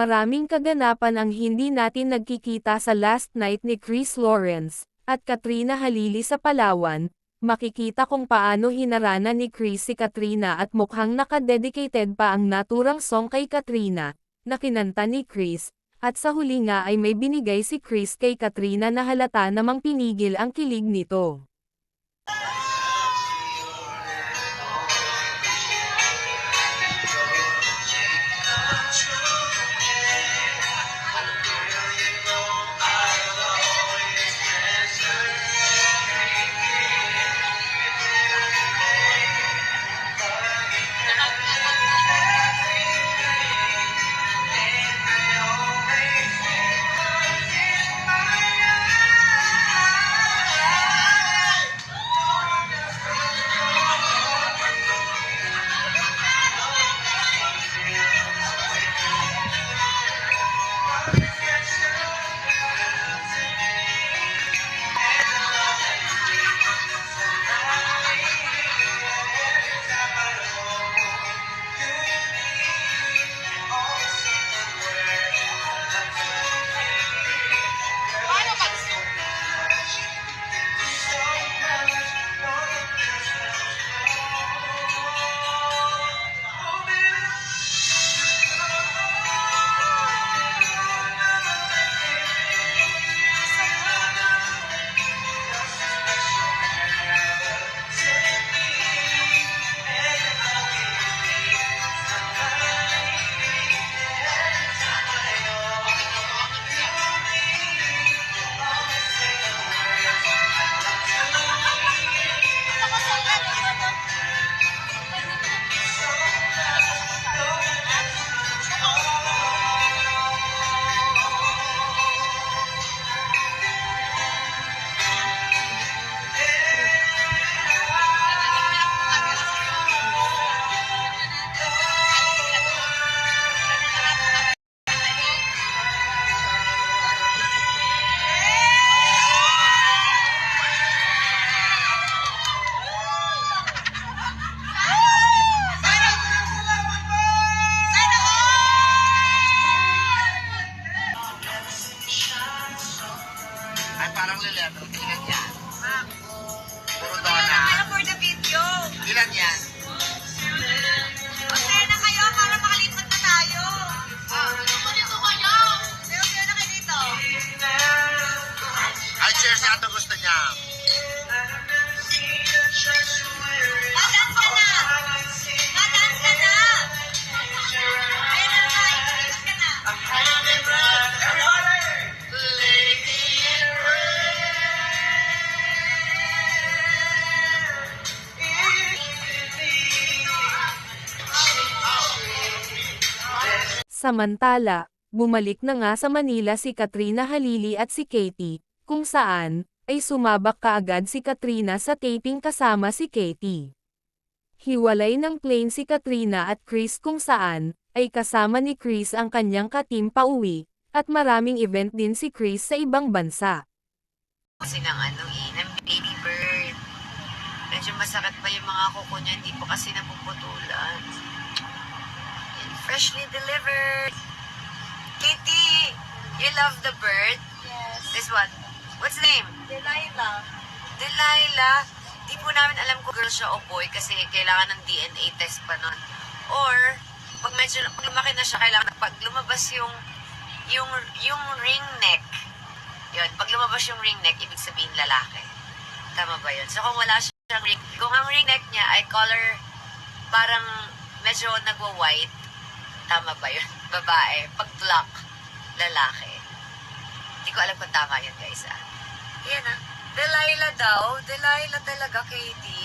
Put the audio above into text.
Maraming kaganapan ang hindi natin nagkikita sa Last Night ni Chris Lawrence at Katrina Halili sa Palawan. Makikita kung paano hinaranan ni Chris si Katrina at mukhang nakadedicated pa ang naturang song kay Katrina, na kinanta ni Chris, at sa huli nga ay may binigay si Chris kay Katrina na halata namang pinigil ang kilig nito. Ay, parang leleto. Ilan yan? Puro dona. Kaya for the video. Ilan yan? Masaya na kayo para makalipat na tayo. Dito kayo. Sayo na kayo dito. Ay, cheers yan. Ito gusto niya. Madance ka na. Madance ka na. Ayun na naman. Madance ka na. Samantala, bumalik na nga sa Manila si Katrina Halili at si Katie, kung saan, ay sumabak kaagad si Katrina sa taping kasama si Katie. Hiwalay ng plane si Katrina at Chris kung saan, ay kasama ni Chris ang kanyang ka-team pauwi, at maraming event din si Chris sa ibang bansa. Kasi ng ng baby bird. Medyo masakit pa yung mga kuko niya, hindi po kasi napuputulan. Freshly delivered. Katie, you love the bird? Yes. This one. What's the name? Delilah. Delilah. Di po namin alam kung girl siya o boy kasi kailangan ng DNA test pa nun. Or, pag lumaki na siya, kailangan pag lumabas yung ring neck. Yun, pag lumabas yung ring neck, ibig sabihin lalaki. Tama ba yun? So kung wala siyang ring, kung ang ring neck niya ay color parang medyo nagwa-white, tama ba yun? Babae. Pag black, lalaki. Hindi ko alam kung tama yun, guys. Yan ah. Delilah daw. Delilah talaga, Katie.